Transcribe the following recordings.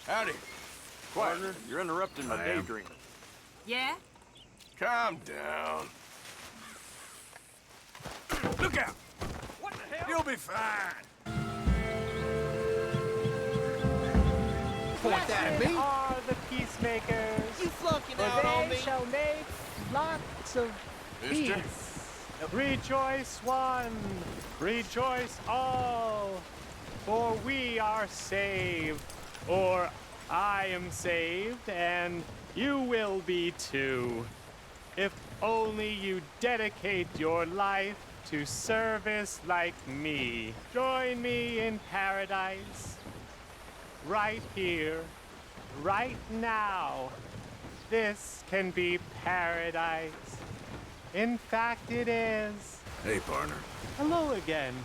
Howdy. Partner, you're interrupting my daydreaming. Yeah? Calm down. Look out! What the hell? You'll be fine. Point that at me. Are the peacemakers. You flunking For out on they me. shall make lots of Mister? peace. Rejoice one, rejoice all, for we are saved, or I am saved, and you will be too. If only you dedicate your life to service like me. Join me in paradise, right here, right now. This can be paradise. In fact, it is. Hey, partner. Hello again.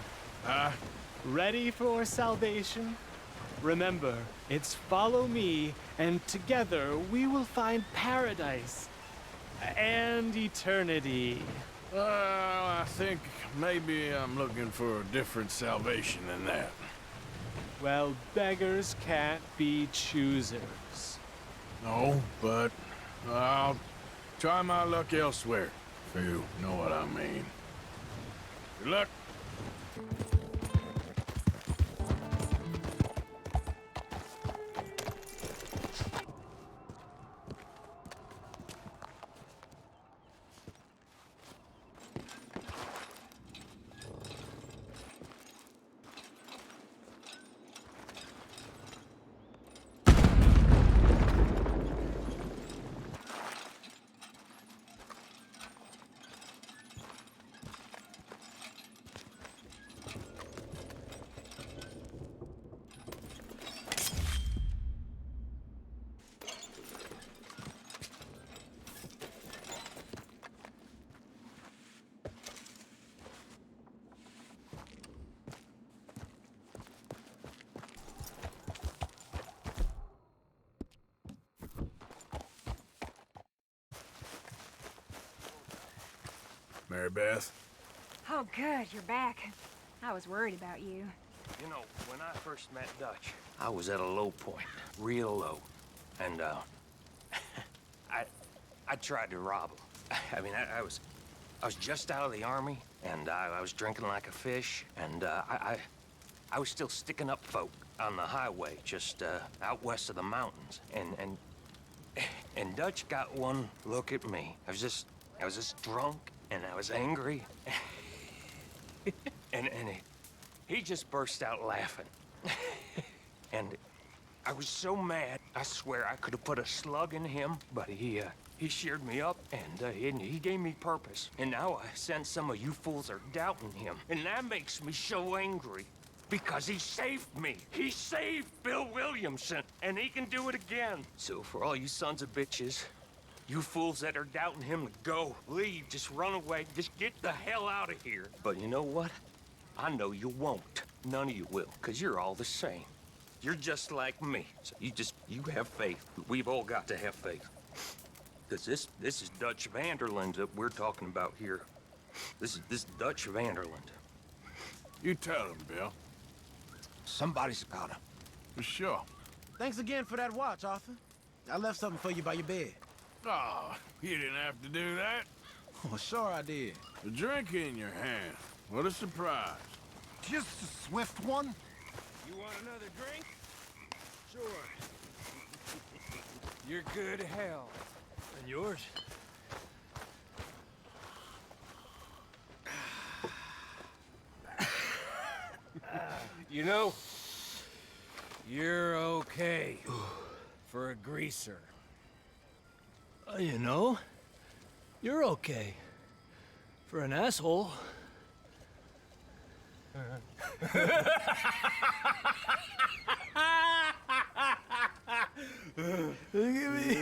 Ready for salvation? Remember, it's follow me, and together we will find paradise and eternity. I think maybe I'm looking for a different salvation than that. Well, beggars can't be choosers. No, but I'll try my luck elsewhere, if you know what I mean. Good luck. Mary Beth? Oh, good, you're back. I was worried about you. You know, when I first met Dutch, I was at a low point, real low. And, I tried to rob him. I mean, I was just out of the army, and I was drinking like a fish, and, I was still sticking up folk on the highway, just, out west of the mountains. And Dutch got one look at me. I was just drunk, and I was angry. and he just burst out laughing. And I was so mad, I swear I could have put a slug in him, but he cheered me up, and he gave me purpose. And now I sense some of you fools are doubting him. And that makes me so angry, because he saved me. He saved Bill Williamson, and he can do it again. So for all you sons of bitches, you fools that are doubting him, go, leave, just run away, just get the hell out of here. But you know what? I know you won't. None of you will, because you're all the same. You're just like me. So you have faith. We've all got to have faith. Because this is Dutch Vanderland that we're talking about here. This Dutch Vanderland. You tell him, Bill. Somebody's got him. For sure. Thanks again for that watch, Arthur. I left something for you by your bed. Oh, you didn't have to do that. Oh, sure I did. A drink in your hand. What a surprise. Just a swift one? You want another drink? Sure. You're good hell. And yours? You know, you're okay for a greaser. You know, you're okay for an asshole. Look at me.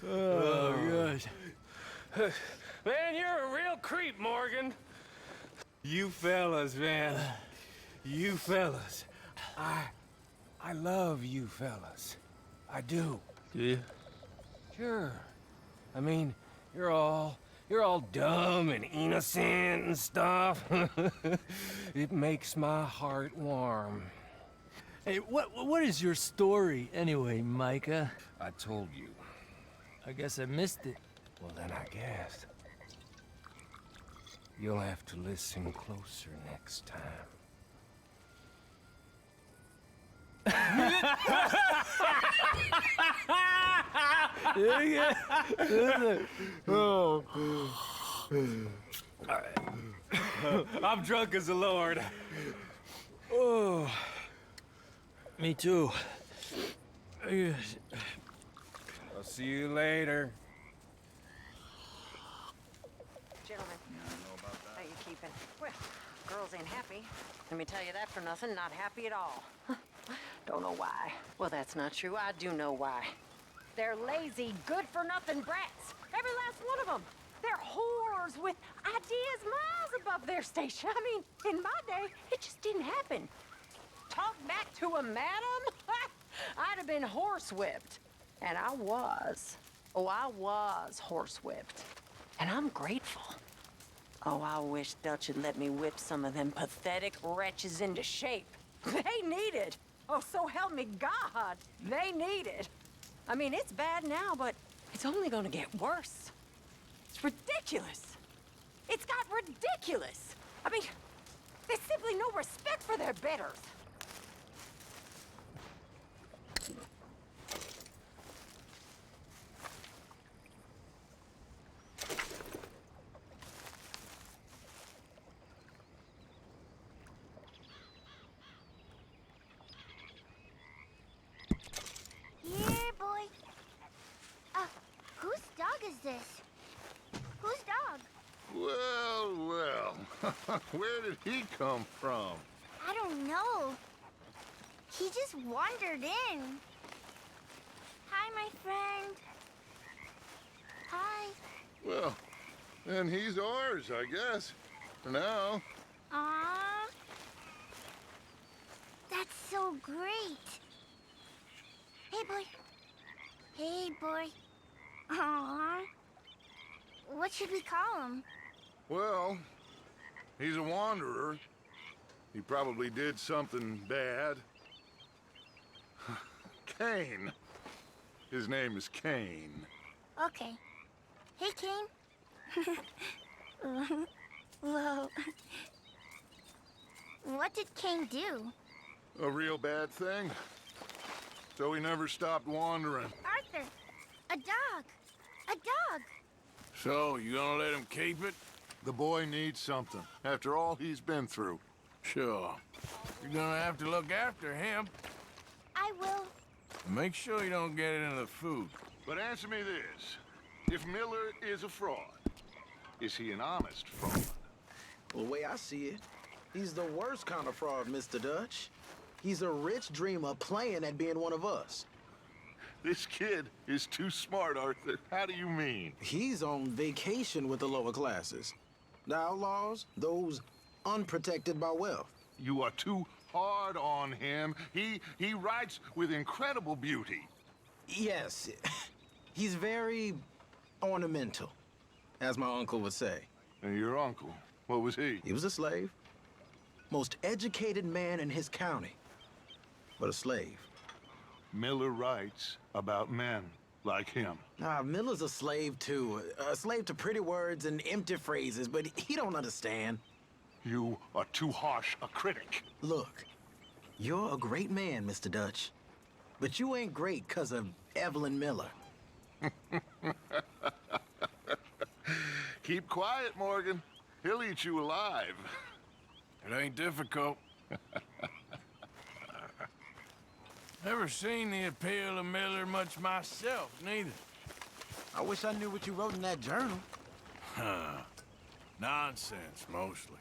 Oh, gosh. Man, you're a real creep, Morgan. You fellas, man. You fellas. I love you fellas. I do. Do you? Sure. I mean, you're all dumb and innocent and stuff. It makes my heart warm. Hey, what is your story anyway, Micah? I told you. I guess I missed it. Well, then I guess you'll have to listen closer next time. Oh. I'm drunk as a lord. Oh. Me too. I'll see you later. Gentlemen, how you keeping? Well, girls ain't happy. Let me tell you that for nothing. Not happy at all. Don't know why. Well, that's not true. I do know why. They're lazy, good-for-nothing brats. Every last one of them. They're whores with ideas miles above their station. I mean, in my day, it just didn't happen. Talk back to a madam? I'd have been horsewhipped. And I was. Oh, I was horsewhipped. And I'm grateful. Oh, I wish Dutch had let me whip some of them pathetic wretches into shape. They need it. Oh, so help me God, they need it. I mean, it's bad now, but it's only gonna get worse. It's ridiculous. It's got ridiculous. I mean, there's simply no respect for their betters. Yeah, boy. Whose dog is this? Whose dog? Well, well. Where did he come from? I don't know. He just wandered in. Hi, my friend. Hi. Well, then he's ours, I guess. For now. Aww. That's so great. Hey, boy. Hey, boy. Aww. What should we call him? Well, he's a wanderer. He probably did something bad. Kane. His name is Kane. Okay. Hey, Kane. Whoa. What did Kane do? A real bad thing. So he never stopped wandering. Arthur, a dog. A dog. So, you gonna let him keep it? The boy needs something, after all he's been through. Sure. You're gonna have to look after him. I will. Make sure you don't get it in the food. But answer me this. If Miller is a fraud, is he an honest fraud? Well, the way I see it, he's the worst kind of fraud, Mr. Dutch. He's a rich dreamer playing at being one of us. This kid is too smart, Arthur. How do you mean? He's on vacation with the lower classes. The outlaws, those unprotected by wealth. You are too hard on him. He writes with incredible beauty. Yes, he's very ornamental, as my uncle would say. And your uncle, what was he? He was a slave. Most educated man in his county, but a slave. Miller writes about men like him. Miller's a slave too. A slave to pretty words and empty phrases, but he don't understand. You are too harsh a critic. Look, you're a great man, Mr. Dutch. But you ain't great 'cause of Evelyn Miller. Keep quiet, Morgan. He'll eat you alive. It ain't difficult. Never seen the appeal of Miller much myself, neither. I wish I knew what you wrote in that journal. Huh. Nonsense, mostly.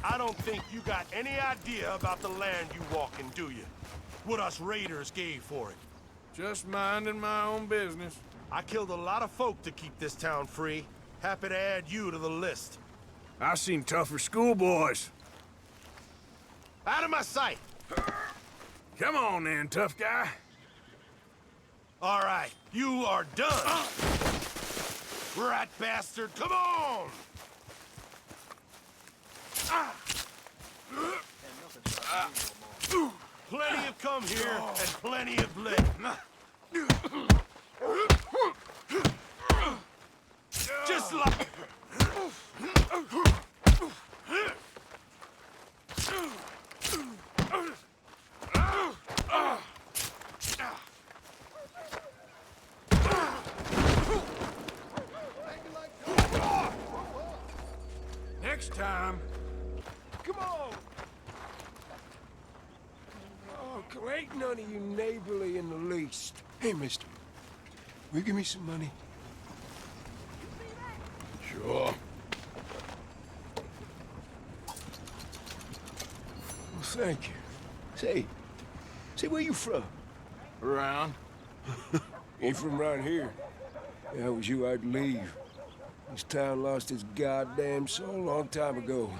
I don't think you got any idea about the land you walking, do you? What us raiders gave for it. Just minding my own business. I killed a lot of folk to keep this town free. Happy to add you to the list. I've seen tougher schoolboys. Out of my sight! Come on then, tough guy. All right, you are done. Rat bastard, come on! Plenty have come here, and plenty have left. Just like... Next time. Come on. Oh, ain't none of you neighborly in the least. Hey, mister. Will you give me some money? Sure. Well, thank you. Say, where you from? Around. Ain't from around here. If I was you, I'd leave. This town lost its goddamn soul a long time ago.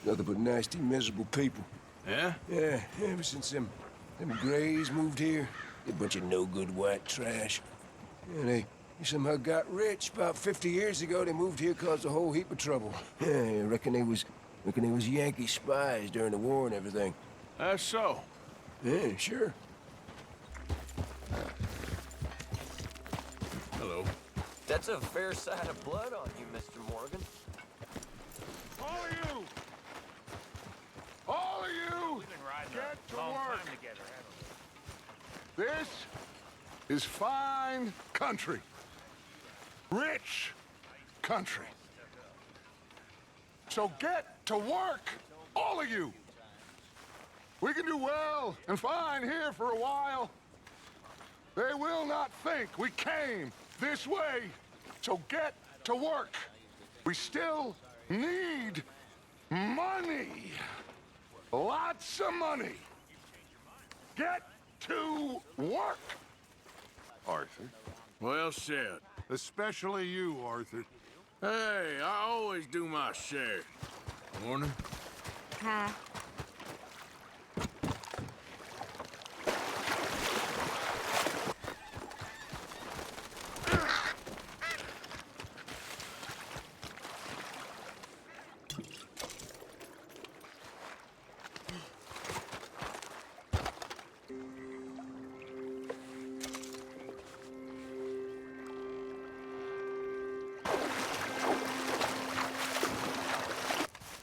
Nothing but nasty, miserable people. Yeah? Yeah, ever since them Grays moved here, a bunch of no-good white trash. Yeah, they somehow got rich. About 50 years ago, they moved here, caused a whole heap of trouble. Yeah, I reckon they was Yankee spies during the war and everything. That's so. Yeah, sure. Hello. That's a fair sight of blood on you, Mr. Morgan. All of you! All of you! We've been riding Get a to long work. time together, haven't we? This is fine country. Rich country. So get to work, all of you. We can do well and fine here for a while. They will not think we came this way. So get to work. We still need money. Lots of money. Get to work. Arthur. Well said. Especially you, Arthur. Hey, I always do my share. Morning. Hi.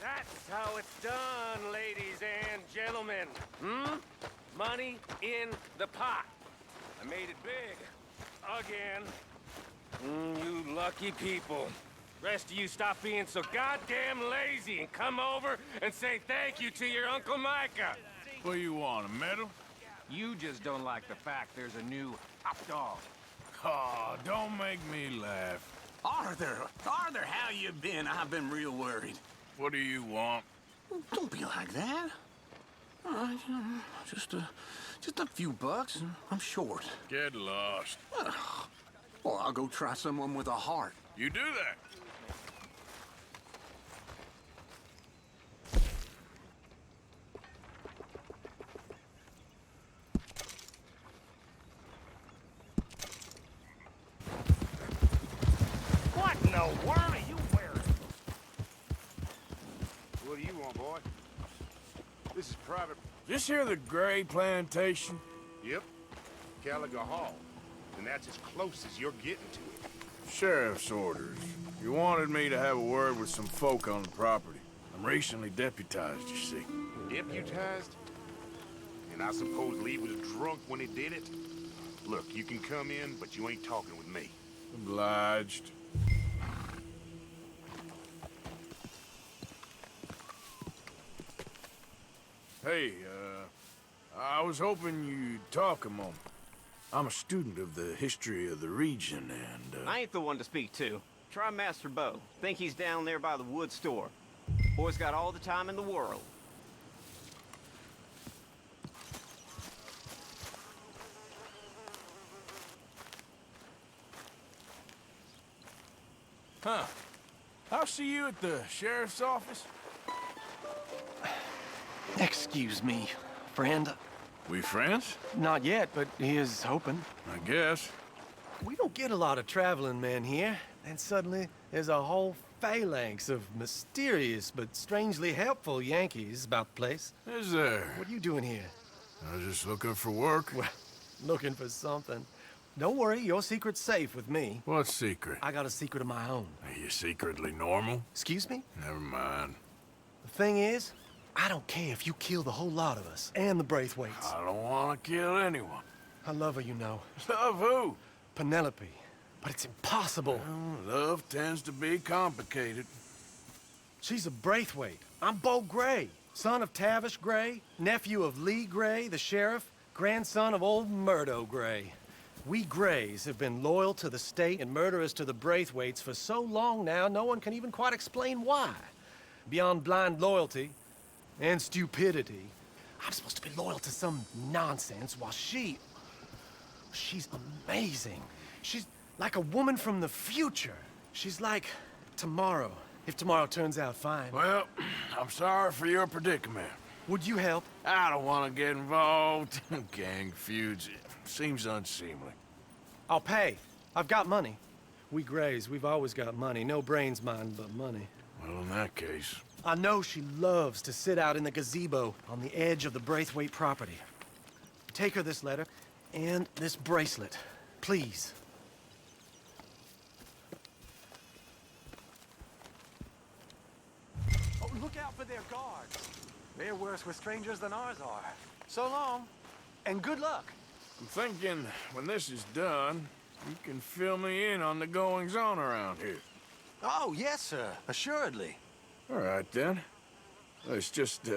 That's how it's done, ladies and gentlemen. Money in the pot. I made it big. Again. You lucky people. Rest of you stop being so goddamn lazy and come over and say thank you to your Uncle Micah. What do you want, a medal? You just don't like the fact there's a new hot dog. Oh, don't make me laugh. Arthur, how you been? I've been real worried. What do you want? Don't be like that. All right, just a few bucks, and I'm short. Get lost. Well, I'll go try someone with a heart. You do that. What in the world are you wearing? What do you want, boy? This is private. This here the Gray plantation? Yep. Gallagher Hall. And that's as close as you're getting to it. Sheriff's orders. You wanted me to have a word with some folk on the property. I'm recently deputized, you see. Deputized? And I suppose Lee was drunk when he did it? Look, you can come in, but you ain't talking with me. Obliged. Hey, I was hoping you'd talk a moment. I'm a student of the history of the region, and, I ain't the one to speak to. Try Master Beau. Think he's down there by the wood store. Boy's got all the time in the world. Huh. I'll see you at the sheriff's office. Excuse me, friend. We friends? Not yet, but he is hoping. I guess. We don't get a lot of traveling men here, and suddenly there's a whole phalanx of mysterious but strangely helpful Yankees about the place. Is there? What are you doing here? I was just looking for work. Well, looking for something. Don't worry, your secret's safe with me. What secret? I got a secret of my own. Are you secretly normal? Excuse me? Never mind. The thing is, I don't care if you kill the whole lot of us, and the Braithwaites. I don't want to kill anyone. I love her, you know. Love who? Penelope. But it's impossible. Well, love tends to be complicated. She's a Braithwaite. I'm Beau Gray, son of Tavish Gray, nephew of Lee Gray, the sheriff, grandson of old Murdo Gray. We Grays have been loyal to the state and murderers to the Braithwaites for so long now, no one can even quite explain why. Beyond blind loyalty and stupidity, I'm supposed to be loyal to some nonsense while she's amazing. She's like a woman from the future. She's like tomorrow, if tomorrow turns out fine. Well, I'm sorry for your predicament. Would you help? I don't want to get involved in gang feuds. It seems unseemly. I'll pay. I've got money. We Grays, we've always got money. No brains, mind, but money. Well, in that case... I know she loves to sit out in the gazebo on the edge of the Braithwaite property. Take her this letter and this bracelet, please. Oh, look out for their guards. They're worse with strangers than ours are. So long, and good luck. I'm thinking when this is done, you can fill me in on the goings-on around here. Oh, yes, sir. Assuredly. All right, then. It's just,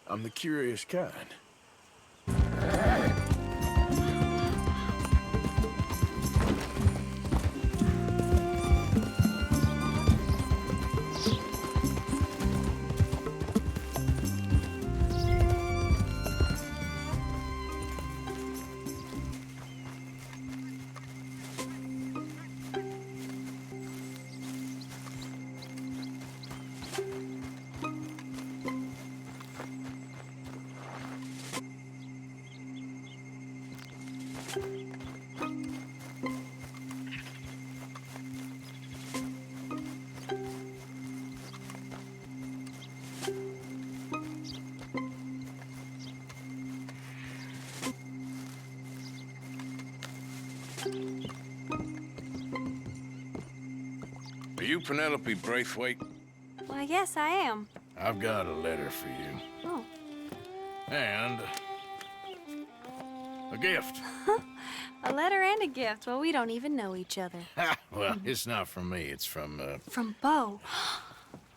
I'm the curious kind. Are you Penelope Braithwaite? Why, yes, I am. I've got a letter for you. Oh. And a gift. A letter and a gift. Well, we don't even know each other. Well, it's not from me. It's from, From Beau.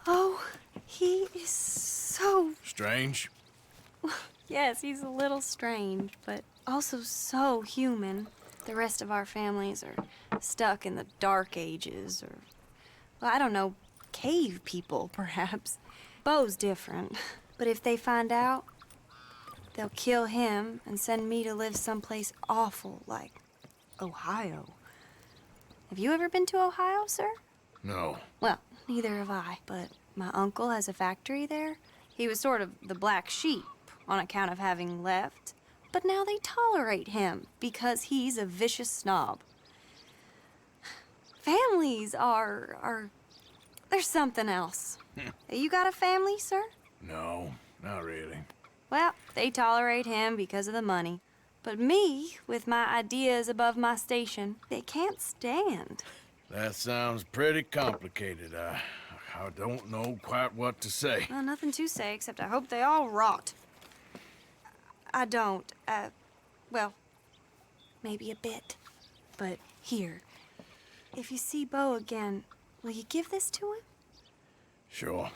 Oh, he is so... Strange? Yes, he's a little strange, but also so human. The rest of our families are stuck in the Dark Ages, or, well, I don't know, cave people, perhaps. Beau's different. But if they find out, they'll kill him and send me to live someplace awful like Ohio. Have you ever been to Ohio, sir? No. Well, neither have I, but my uncle has a factory there. He was sort of the black sheep on account of having left, but now they tolerate him because he's a vicious snob. Families are there's something else. You got a family, sir? No, not really. Well, they tolerate him because of the money. But me, with my ideas above my station, they can't stand. That sounds pretty complicated. I don't know quite what to say. Well, nothing to say, except I hope they all rot. I don't, well, maybe a bit. But here, if you see Beau again, will you give this to him? Sure.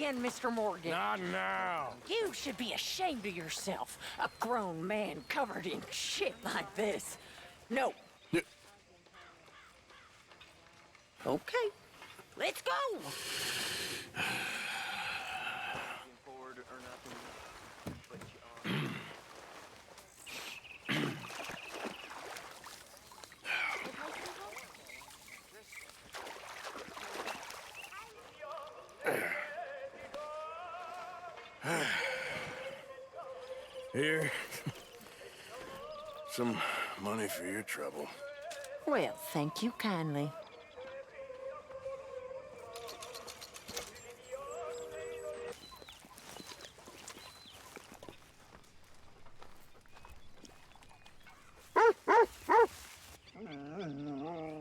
again, Mr. Morgan. Not now. You should be ashamed of yourself. A grown man covered in shit like this. No. Yeah. Okay. Let's go. Here. Some money for your trouble. Well, thank you kindly.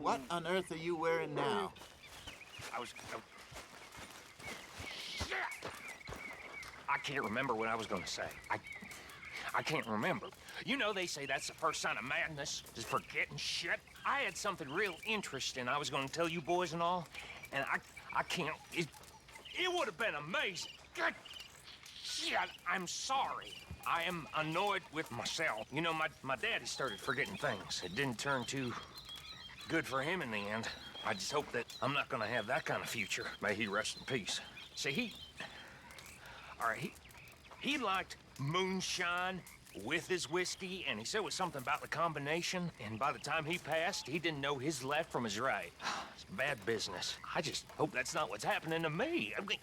What on earth are you wearing now? Shit! I can't remember what I was gonna say. I can't remember. You know, they say that's the first sign of madness, is forgetting shit. I had something real interesting I was gonna tell you boys and all, and I can't. It would have been amazing. God, shit, I'm sorry. I am annoyed with myself. You know, my daddy started forgetting things. It didn't turn too good for him in the end. I just hope that I'm not gonna have that kind of future. May he rest in peace. See, he liked moonshine with his whiskey, and he said it was something about the combination, and by the time he passed, he didn't know his left from his right. It's bad business. I just hope that's not what's happening to me. I mean,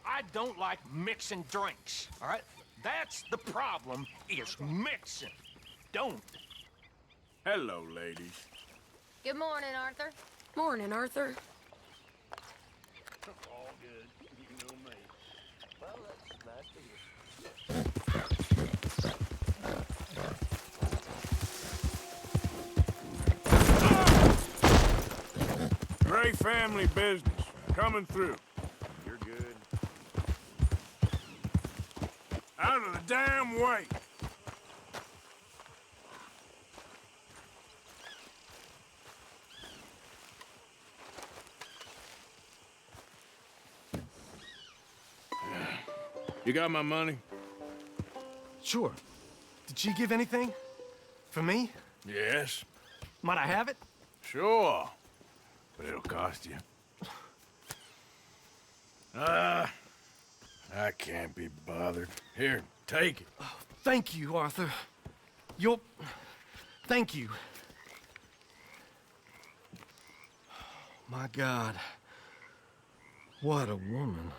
I don't like mixing drinks, all right? That's the problem, is mixing. Don't. Hello, ladies. Good morning, Arthur. Morning, Arthur. All good. You know me. Well, that's nice to hear. Gray family business. Coming through. You're good. Out of the damn way. You got my money? Sure. Did she give anything? For me? Yes. Might I have it? Sure. But it'll cost you. I can't be bothered. Here, take it. Oh, thank you, Arthur. Thank you. My God. What a woman.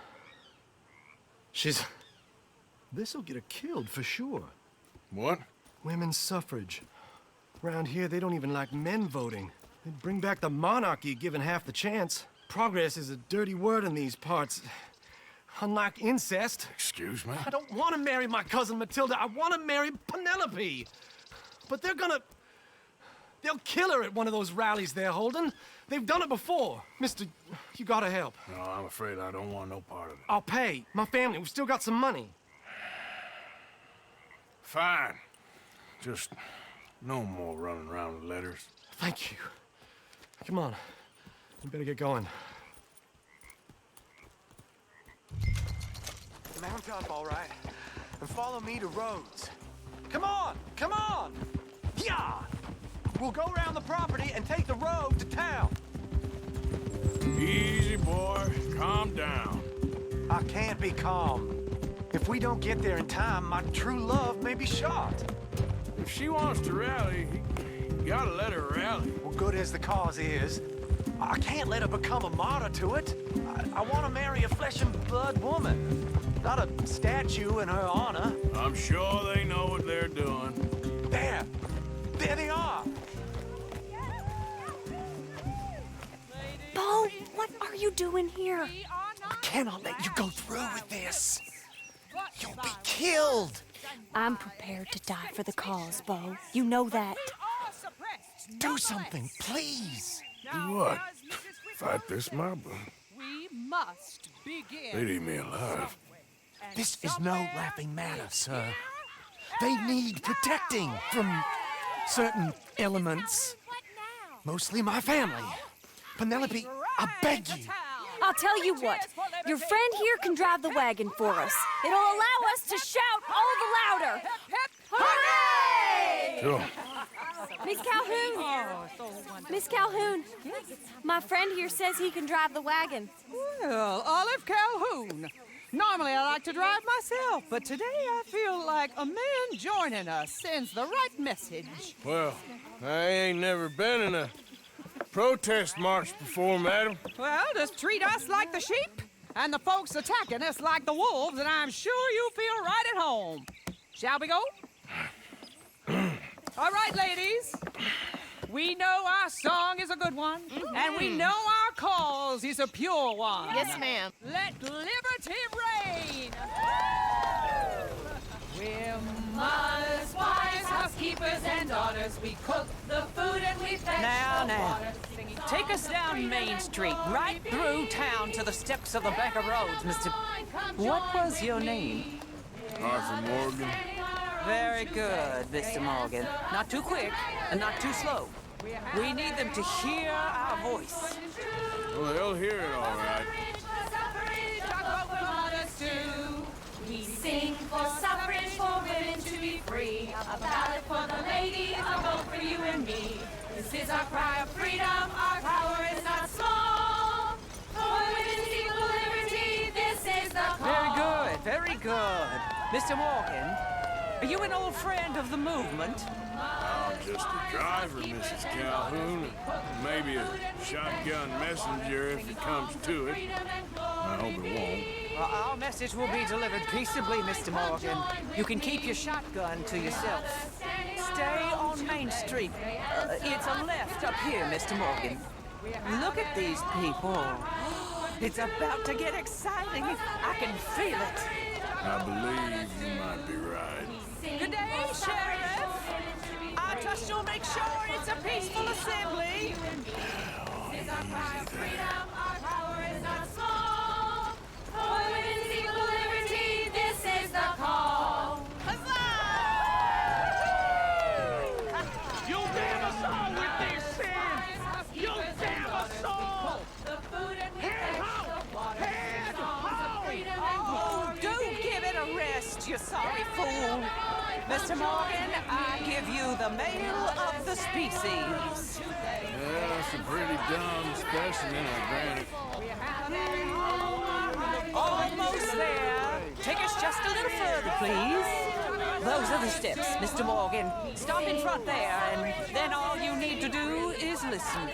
This'll get her killed for sure. What? Women's suffrage. Around here, they don't even like men voting. They'd bring back the monarchy given half the chance. Progress is a dirty word in these parts. Unlike incest. Excuse me? I don't want to marry my cousin Matilda. I want to marry Penelope. But they'll kill her at one of those rallies they're holding. They've done it before. Mister, you gotta help. No, I'm afraid I don't want no part of it. I'll pay. My family, we've still got some money. Fine. Just no more running around with letters. Thank you. Come on. We better get going. Mount up, all right, and follow me to Rhodes. Come on! Come on! Yeah! We'll go around the property and take the road to town. Easy, boy. Calm down. I can't be calm. If we don't get there in time, my true love may be shot. If she wants to rally, you gotta let her rally. Well, good as the cause is, I can't let her become a martyr to it. I want to marry a flesh and blood woman, not a statue in her honor. I'm sure they know what they're doing. There they are. Beau, what are you doing here? I cannot let you go through with this. You'll be killed. I'm prepared to die for the cause, Beau. You know that. Do something, please. Do what? Fight this mob? We must begin. They'd eat me alive. This is no laughing matter, sir. They need protecting from certain elements. Mostly my family. Penelope, I beg you. I'll tell you what. Your friend here can drive the wagon for us. It'll allow us to shout all the louder. Hooray! Sure. Miss Calhoun! Miss Calhoun, my friend here says he can drive the wagon. Well, Olive Calhoun. Normally I like to drive myself, but today I feel like a man joining us sends the right message. Well, I ain't never been in a protest march before, madam. Well, just treat us like the sheep, and the folks attacking us like the wolves, and I'm sure you feel right at home. Shall we go? All right, ladies. We know our song is a good one, and we know our cause is a pure one. Yes, ma'am. Let liberty reign! We're mothers, wives, housekeepers, and daughters. We cook the food and we fetch the water. Take us down Main Street, right through town to the steps of the Becker Roads, Mr. What was your name? Arthur Morgan. Very good, Mr. Morgan. Not too quick and not too slow. We need them to hear our voice. Well, they'll hear it all right. We sing for suffrage, for women to be free. A ballad for the ladies, a vote for you and me. This is our cry of freedom, our power is not small. For women's equal liberty, this is the call. Very good, very good. Mr. Morgan, are you an old friend of the movement? I'm just a driver, Mrs. Calhoun. Maybe a shotgun messenger if it comes to it. I hope it won't. Well, our message will be delivered peaceably, Mr. Morgan. You can keep your shotgun to yourself. Stay on Main Street. It's a left up here, Mr. Morgan. Look at these people. It's about to get exciting. I can feel it. I believe you might be right. Good day, Sheriff. I trust you'll make sure it's a peaceful assembly. This is our cry of freedom, our power is not small. For women's equal liberty, this is the call. You'll damn us all with this sin! You'll damn us all! Head home! Head home! Oh, do give it a rest, you sorry fool. Mr. Morgan, I give you the male of the species. Yeah, that's a pretty dumb specimen, I grant it. Almost there. Take us just a little further, please. Those are the steps, Mr. Morgan. Stop in front there, and then all you need to do is listen.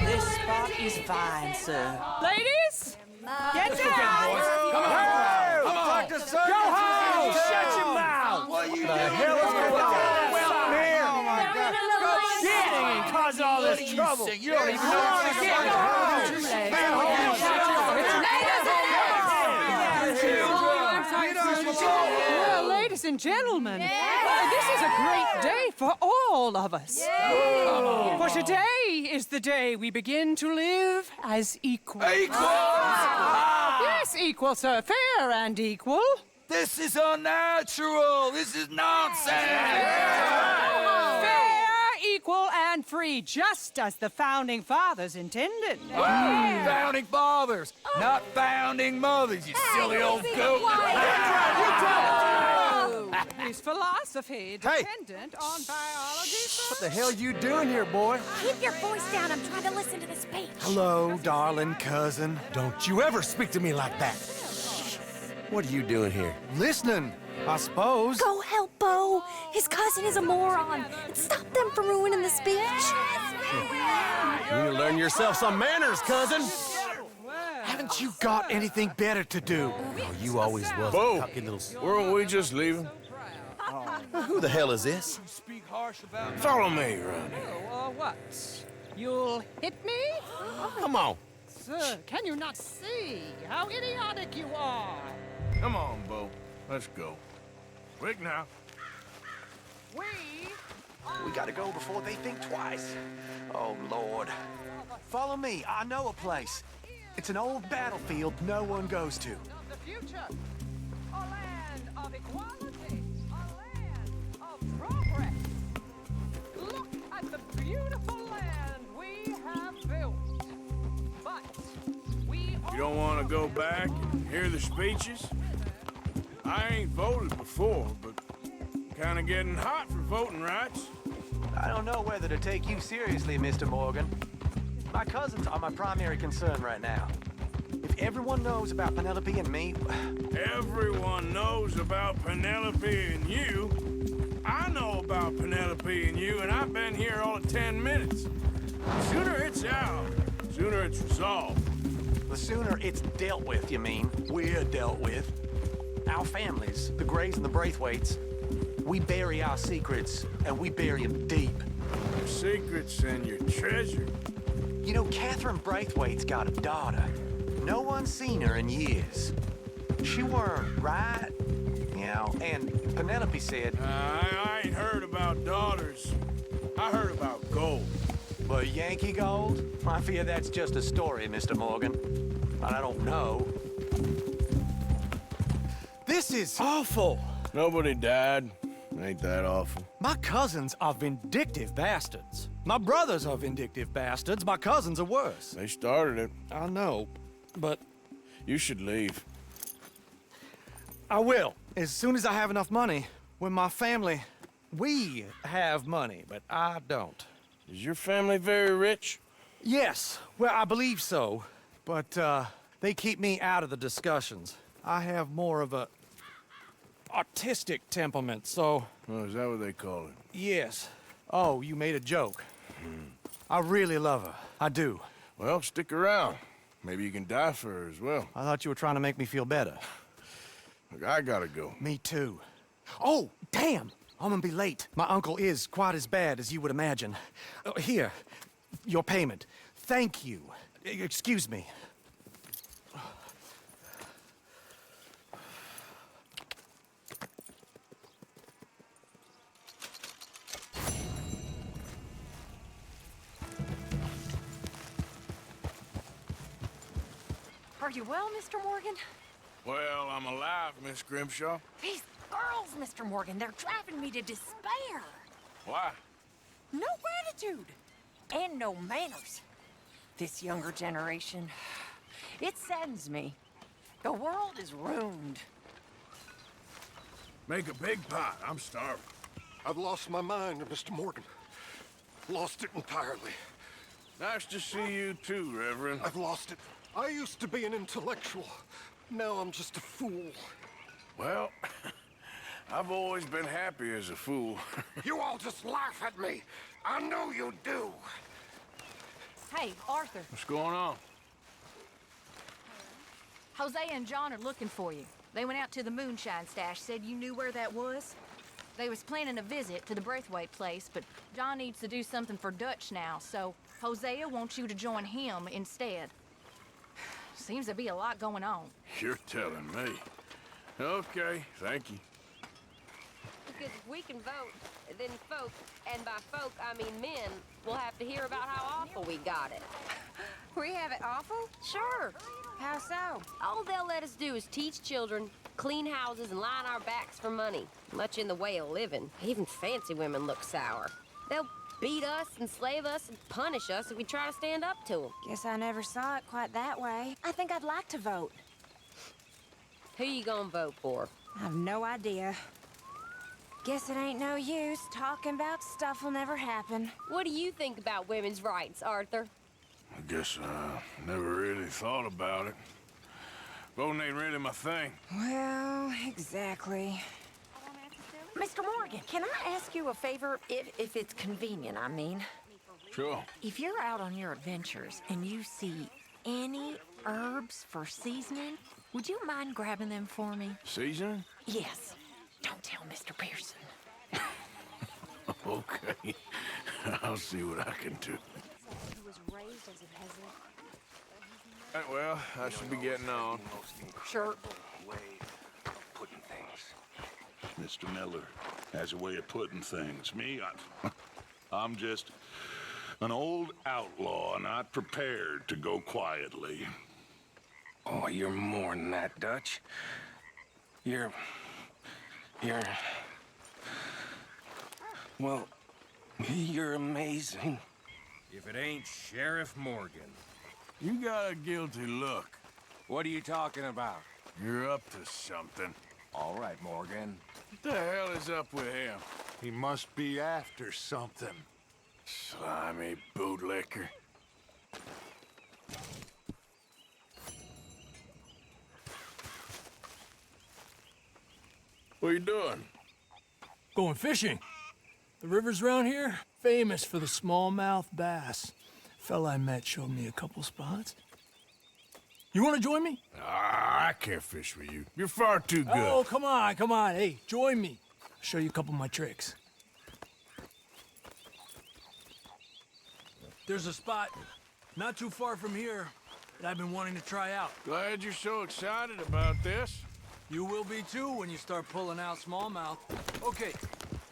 This spot is fine, sir. Ladies, get down! Come on! Come on! Dr. Sir! Go home! Shut your mouth! What are you The doing? hell is going on? Well, here! Oh, my God. Getting and causing all this trouble. You don't even know what's going Well, ladies and gentlemen, this is a great day for all of us. For today is the day we begin to live as equals. Yes, equal, sir. Fair and equal. This is unnatural. This is nonsense. Fair, equal, and free, just as the Founding Fathers intended. Founding fathers, not founding mothers, you silly old goat. His philosophy dependent on biology, sir. What the hell you doing here, boy? Keep your voice down. I'm trying to listen to the speech. Hello, darling cousin. Don't you ever speak to me like that. What are you doing here? Listening, I suppose. Go help Beau. His cousin is a moron. And stop them from ruining the speech. You need to learn yourself some manners, cousin. Haven't you got anything better to do? Oh, you always was Beau, a cocky little... weren't we just leaving? Who the hell is this? Follow me around here. What? You'll hit me? Come on. Sir, can you not see how idiotic you are? Come on, Beau. Let's go. Quick now. We gotta go before they think twice. Oh, Lord. Follow me. I know a place. It's an old battlefield no one goes to. The future. A land of equality. A land of progress. Look at the beautiful land we have built. But we don't want to go back and hear the speeches? I ain't voted before, but kind of getting hot for voting rights. I don't know whether to take you seriously, Mr. Morgan. My cousins are my primary concern right now. If everyone knows about Penelope and me... Everyone knows about Penelope and you. I know about Penelope and you, and I've been here all of 10 minutes. The sooner it's out, the sooner it's resolved. The sooner it's dealt with, you mean? We're dealt with. Our families, the Grays and the Braithwaites, we bury our secrets, and we bury them deep. Your secrets and your treasure. You know, Catherine Braithwaite's got a daughter. No one's seen her in years. She weren't right, you know, and Penelope said... I ain't heard about daughters. I heard about gold. But Yankee gold? I fear that's just a story, Mr. Morgan. But I don't know. This is awful. Nobody died. Ain't that awful? My cousins are vindictive bastards. My brothers are vindictive bastards. My cousins are worse. They started it. I know, but... You should leave. I will, as soon as I have enough money. When my family... We have money, but I don't. Is your family very rich? Yes, well, I believe so. But, they keep me out of the discussions. I have more of a... artistic temperament, so... Oh, is that what they call it? Yes. Oh, you made a joke. I really love her. I do. Well, stick around. Maybe you can die for her as well. I thought you were trying to make me feel better. Look, I gotta go. Me too. Oh, damn! I'm gonna be late. My uncle is quite as bad as you would imagine. Here, your payment. Thank you. Excuse me. Are you well, Mr. Morgan? Well, I'm alive, Miss Grimshaw. These girls, Mr. Morgan, they're driving me to despair. Why? No gratitude. And no manners. This younger generation, it saddens me. The world is ruined. Make a big pot. I'm starving. I've lost my mind, Mr. Morgan. Lost it entirely. Nice to see you too, Reverend. I've lost it. I used to be an intellectual. Now I'm just a fool. Well, I've always been happy as a fool. You all just laugh at me. I know you do. Hey, Arthur. What's going on? Jose and John are looking for you. They went out to the moonshine stash, said you knew where that was. They was planning a visit to the Braithwaite place, but John needs to do something for Dutch now, so Hosea wants you to join him instead. Seems to be a lot going on. You're telling me. Okay, thank you. Because if we can vote, then folk, and by folk I mean men, will have to hear about how awful we got it. We have it awful? Sure. How so? All they'll let us do is teach children, clean houses, and line our backs for money. Much in the way of living. Even fancy women look sour. They'll beat us, enslave us, and punish us if we try to stand up to them. Guess I never saw it quite that way. I think I'd like to vote. Who you gonna vote for? I've no idea. Guess it ain't no use. Talking about stuff will never happen. What do you think about women's rights, Arthur? I guess I never really thought about it. Voting ain't really my thing. Well, exactly. Mr. Morgan, can I ask you a favor? If it's convenient, I mean. Sure. If you're out on your adventures and you see any herbs for seasoning, would you mind grabbing them for me? Seasoning? Yes. Don't tell Mr. Pearson. Okay. I'll see what I can do. He was raised as a peasant. Right, well, I should be getting on. Sure. Putting things. Mr. Miller has a way of putting things. Me, I'm just an old outlaw, not prepared to go quietly. Oh, you're more than that, Dutch. You're... Well, you're amazing. If it ain't Sheriff Morgan. You got a guilty look. What are you talking about? You're up to something. All right, Morgan. What the hell is up with him? He must be after something. Slimy bootlicker. What are you doing? Going fishing. The rivers around here, famous for the smallmouth bass. Fella I met showed me a couple spots. You want to join me? I can't fish with you. You're far too good. Oh, come on, come on. Hey, join me. I'll show you a couple of my tricks. There's a spot not too far from here that I've been wanting to try out. Glad you're so excited about this. You will be too when you start pulling out smallmouth. Okay,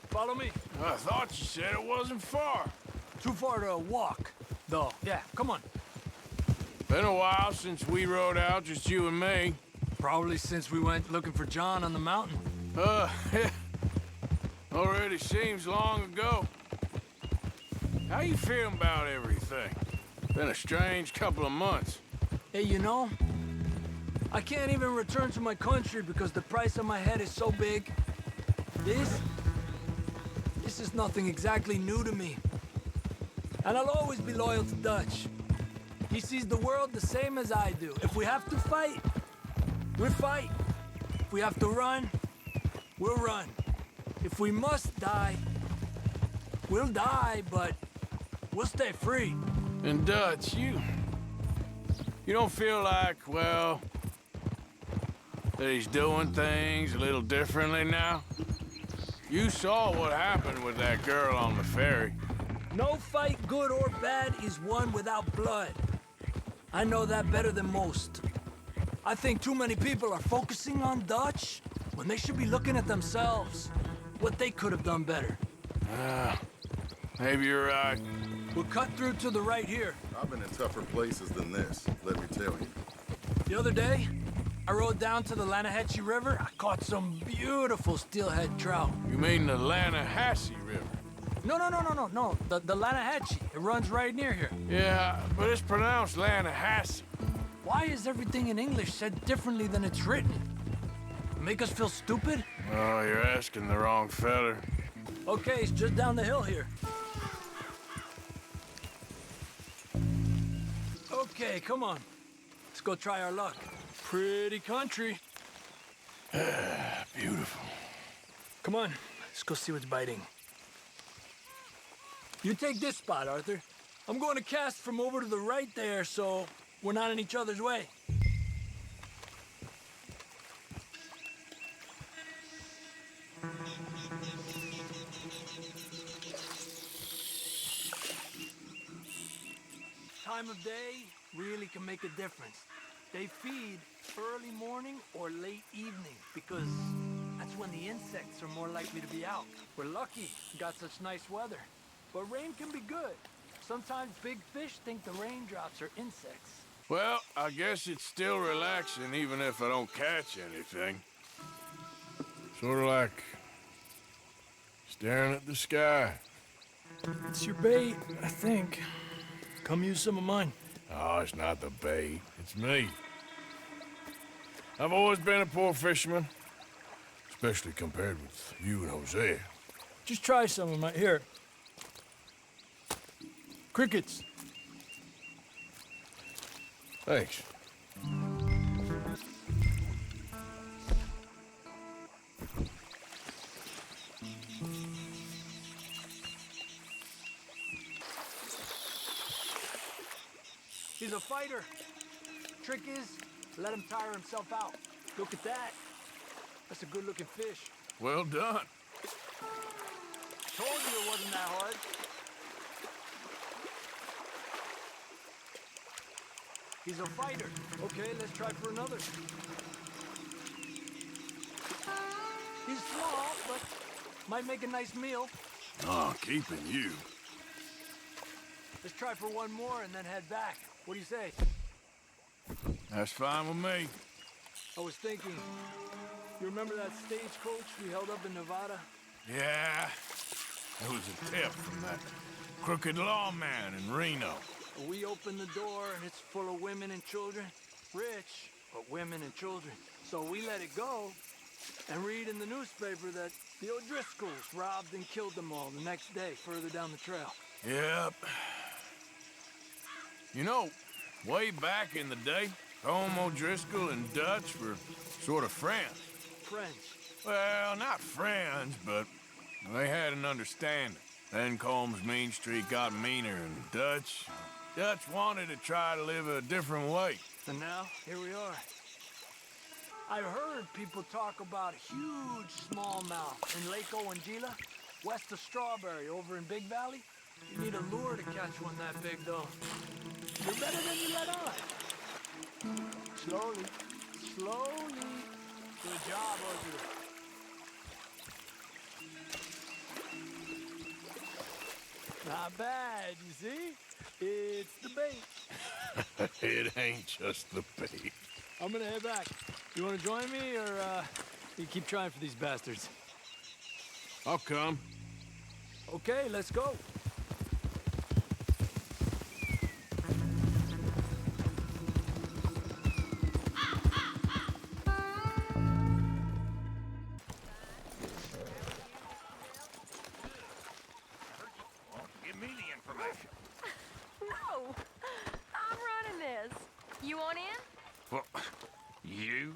follow me. I thought you said it wasn't far. Too far to walk, though. Yeah, come on. Been a while since we rode out, just you and me. Probably since we went looking for John on the mountain. Already seems long ago. How you feeling about everything? Been a strange couple of months. Hey, you know, I can't even return to my country because the price on my head is so big. This is nothing exactly new to me. And I'll always be loyal to Dutch. He sees the world the same as I do. If we have to fight, we'll fight. If we have to run, we'll run. If we must die, we'll die, but we'll stay free. And Dutch, you don't feel like, well, that he's doing things a little differently now? You saw what happened with that girl on the ferry. No fight, good or bad, is won without blood. I know that better than most. I think too many people are focusing on Dutch when they should be looking at themselves, what they could have done better. Maybe you're right. We'll cut through to the right here. I've been in tougher places than this, let me tell you. The other day, I rode down to the Lanahatchee River. I caught some beautiful steelhead trout. You mean the Lanahatchee River? No. The Lanahatchee. It runs right near here. Yeah, but it's pronounced Lanahatchee. Why is everything in English said differently than it's written? Make us feel stupid? Oh, you're asking the wrong fella. Okay, it's just down the hill here. Okay, come on. Let's go try our luck. Pretty country. Beautiful. Come on, let's go see what's biting. You take this spot, Arthur. I'm going to cast from over to the right there, so we're not in each other's way. Time of day really can make a difference. They feed early morning or late evening because that's when the insects are more likely to be out. We're lucky we got such nice weather. But rain can be good. Sometimes big fish think the raindrops are insects. Well, I guess it's still relaxing even if I don't catch anything. Sort of like staring at the sky. It's your bait, I think. Come use some of mine. Oh, it's not the bait. It's me. I've always been a poor fisherman, especially compared with you and Jose. Just try some of my... Here. Crickets. Thanks. He's a fighter. Trick is, let him tire himself out. Look at that. That's a good-looking fish. Well done. Told you it wasn't that hard. He's a fighter. Okay, let's try for another. He's small, but might make a nice meal. Oh, keeping you. Let's try for one more and then head back. What do you say? That's fine with me. I was thinking, you remember that stagecoach we held up in Nevada? Yeah. It was a tip from that crooked lawman in Reno. We open the door and it's full of women and children. Rich, but women and children. So we let it go and read in the newspaper that the O'Driscolls robbed and killed them all the next day further down the trail. Yep. You know, way back in the day, Home O'Driscoll and Dutch were sort of friends. Friends? Well, not friends, but they had an understanding. Then Combs Mean Street got meaner, and Dutch wanted to try to live a different way. And now, here we are. I've heard people talk about a huge smallmouth in Lake Owanjila, west of Strawberry, over in Big Valley. You need a lure to catch one that big, though. You're better than you let on. Slowly, slowly. Good job, Ozzy. Not bad, you see? It's the bait. It ain't just the bait. I'm gonna head back. You wanna join me, or you keep trying for these bastards? I'll come. Okay, let's go. Give me the information. No, I'm running this. You want in? Well, you?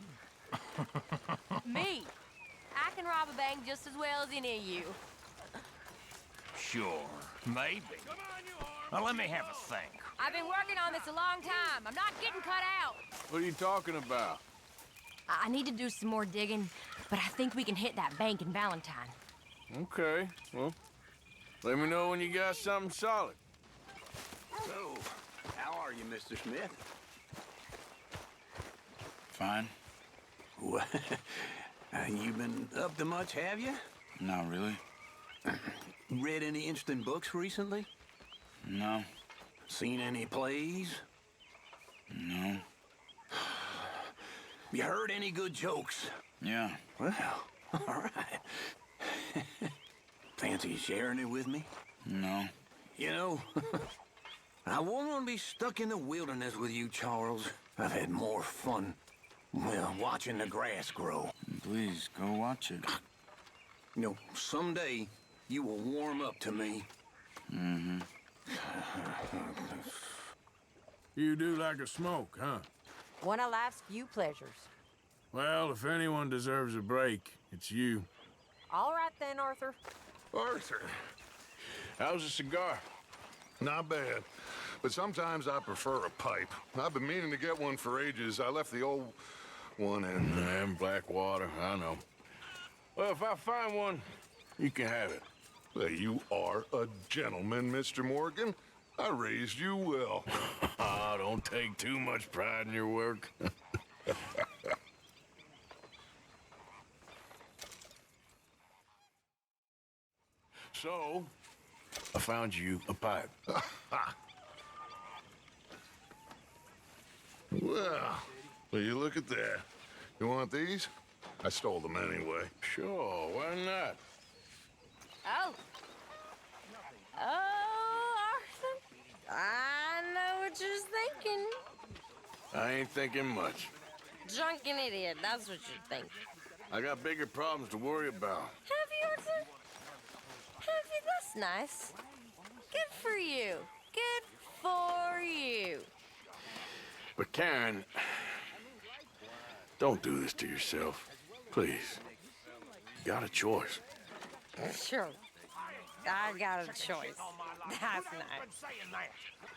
Me. I can rob a bank just as well as any of you. Sure, maybe. Well, let me have a think. I've been working on this a long time. I'm not getting cut out. What are you talking about? I need to do some more digging, but I think we can hit that bank in Valentine. Okay, well, let me know when you got something solid. So, how are you, Mr. Smith? Fine. What? You been up to much, have you? Not really. Read any interesting books recently? No. Seen any plays? No. You heard any good jokes? Yeah. Well, all right. Fancy sharing it with me? No. You know, I wouldn't want to be stuck in the wilderness with you, Charles. I've had more fun, well, watching the grass grow. Please, go watch it. You know, someday you will warm up to me. Mm-hmm. You do like a smoke, huh? One of life's few pleasures. Well, if anyone deserves a break, it's you. All right then, Arthur. Arthur, How's a cigar? not bad. But sometimes I prefer a pipe. I've been meaning to get one for ages. I left the old one in... And Blackwater, I know. Well, if I find one, you can have it. Well, you are a gentleman, Mr. Morgan. I raised you well. Ah, don't take too much pride in your work. So, I found you a pipe. Well, will you look at that? You want these? I stole them anyway. Sure, why not? Oh. Oh, Arthur. I know what you're thinking. I ain't thinking much. Drunken idiot, that's what you're thinking. I got bigger problems to worry about. Have you, Arthur? Have you? That's nice. Good for you. Good for you. But Karen, don't do this to yourself. Please. You got a choice. Sure. I got a choice. That's nice.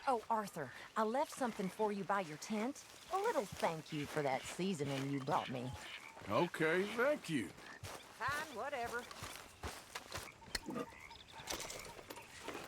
Oh, Arthur, I left something for you by your tent. A little thank you for that seasoning you brought me. Okay, thank you. Fine, whatever.